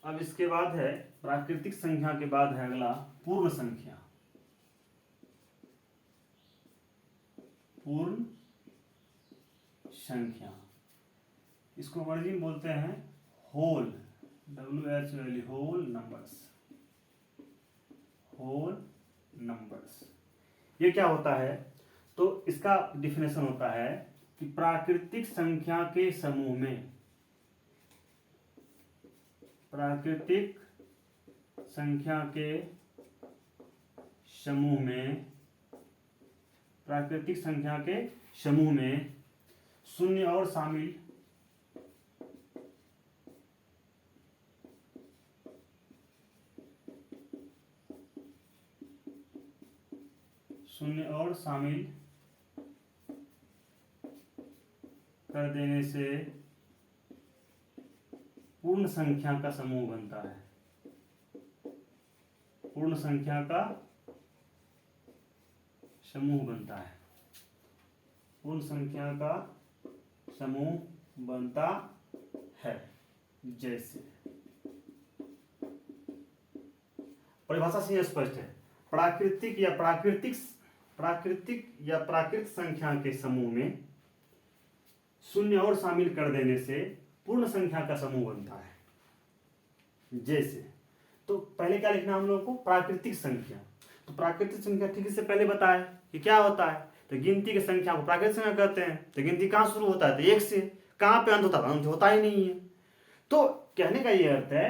अब इसके बाद है प्राकृतिक संख्या के बाद है अगला पूर्ण संख्या। पूर्ण संख्या, इसको अंग्रेजी में बोलते हैं whole, WHOL, whole numbers. Whole numbers ये क्या होता है? तो इसका डिफिनेशन होता है कि प्राकृतिक संख्या के समूह में, प्राकृतिक संख्या के समूह में, प्राकृतिक संख्या के समूह में शून्य और शामिल कर देने से पूर्ण संख्या का समूह बनता है। पूर्ण संख्या का समूह बनता है। पूर्ण संख्या का समूह बनता है। जैसे परिभाषा से स्पष्ट है, प्राकृतिक या प्राकृतिक संख्या के समूह में शून्य और शामिल कर देने से पूर्ण संख्या का समूह बनता है। जैसे, तो पहले क्या लिखना हम लोगों को? प्राकृतिक संख्या। तो प्राकृतिक संख्या ठीक से पहले बताया कि क्या होता है, तो गिनती की संख्या को प्राकृतिक संख्या कहते हैं। तो गिनती कहाँ शुरू होता है? तो एक से। कहाँ पे अंत होता है? अंत होता ही नहीं है। तो कहने का ये अर्थ है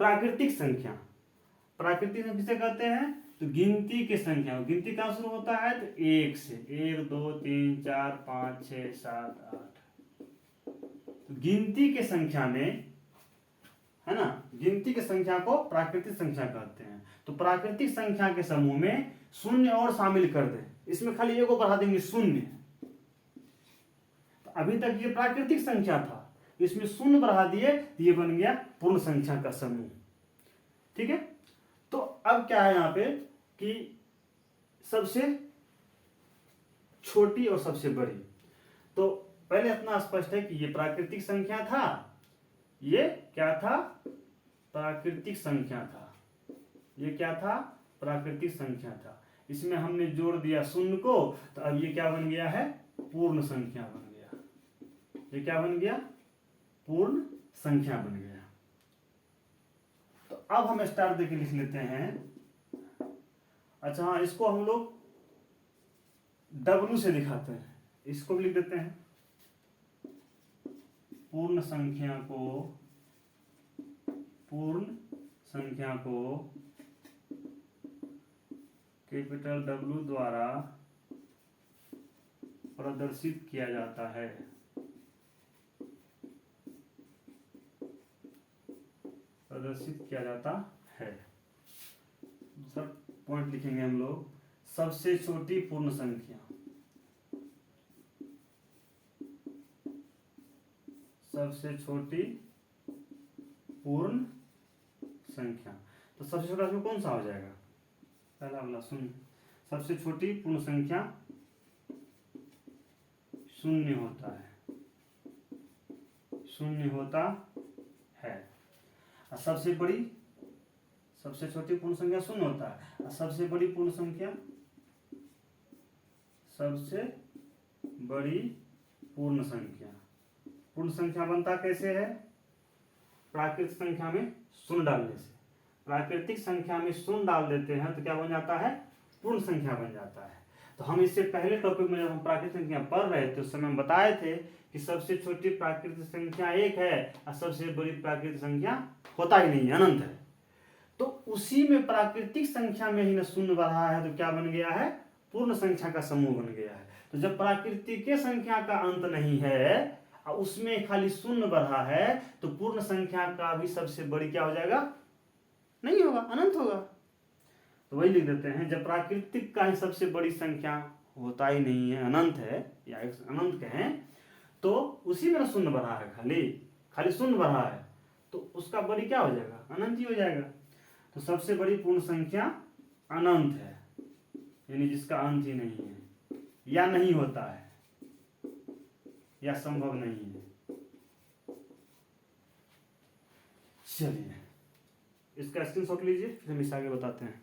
प्राकृतिक संख्या, प्राकृतिक संख्या किसे कहते हैं? तो गिनती की संख्या, गिनती कहाँ शुरू होता है? तो एक से। 1 2 3 4 5 6 7 8। गिनती के संख्या में, है ना, गिनती की संख्या को प्राकृतिक संख्या कहते हैं। तो प्राकृतिक संख्या के समूह में शून्य और शामिल कर दें, इसमें खाली एक को बढ़ा देंगे शून्य। तो अभी तक ये प्राकृतिक संख्या था, इसमें शून्य बढ़ा दिए तो ये बन गया पूर्ण संख्या का समूह। ठीक है। तो अब क्या है यहाँ पे कि सबसे छोटी और सबसे बड़ी। तो पहले इतना स्पष्ट है कि ये प्राकृतिक संख्या था, ये क्या था? प्राकृतिक संख्या था। ये क्या था? प्राकृतिक संख्या था। इसमें हमने जोड़ दिया शून्य को, तो अब ये क्या बन गया है? पूर्ण संख्या बन गया। ये क्या बन गया? पूर्ण संख्या बन गया। तो अब हम स्टार देके लिख लेते हैं। अच्छा हाँ, इसको हम लोग W से दिखाते हैं, इसको भी लिख देते हैं। पूर्ण संख्या को कैपिटल W द्वारा प्रदर्शित किया जाता है। प्रदर्शित किया जाता है। दूसरा पॉइंट लिखेंगे हम लोग, सबसे छोटी पूर्ण संख्या। सबसे छोटी पूर्ण संख्या। तो सबसे छोटा इसमें कौन सा हो जाएगा? पहला वाला शून्य। सबसे छोटी पूर्ण संख्या शून्य होता है। शून्य होता है। और सबसे छोटी पूर्ण संख्या शून्य होता है। और सबसे बड़ी पूर्ण संख्या, सबसे बड़ी पूर्ण संख्या। पूर्ण संख्या बनता कैसे है? प्राकृतिक संख्या में शून्य डालने से। प्राकृतिक संख्या में शून्य डाल देते हैं तो क्या बन जाता है? पूर्ण संख्या बन जाता है। तो हम इससे पहले टॉपिक में जब हम प्राकृतिक संख्या पढ़ रहे थे उस समय हम बताए थे कि सबसे छोटी प्राकृतिक संख्या 1 है और सबसे बड़ी प्राकृतिक संख्या होता ही नहीं है, अनंत है। तो उसी में प्राकृतिक संख्या में ही न शून्य बढ़ा है तो क्या बन गया है? पूर्ण संख्या का समूह बन गया है। तो जब प्राकृतिक संख्या का अंत नहीं है और उसमें खाली शून्य बढ़ा है तो पूर्ण संख्या का भी सबसे बड़ी क्या हो जाएगा? नहीं होगा, अनंत होगा। तो वही लिख देते हैं, जब प्राकृतिक का ही सबसे बड़ी संख्या होता ही नहीं है, अनंत है या अनंत कहें, तो उसी में शून्य बढ़ा है, खाली शून्य बढ़ा है तो उसका बड़ी क्या हो जाएगा? अनंत ही हो जाएगा। तो सबसे बड़ी पूर्ण संख्या अनंत है, यानी जिसका अंत ही नहीं है या नहीं होता है या संभव नहीं है। चलिए इसका स्क्रीनशॉट लीजिए, फिर हम इसे आगे बताते हैं।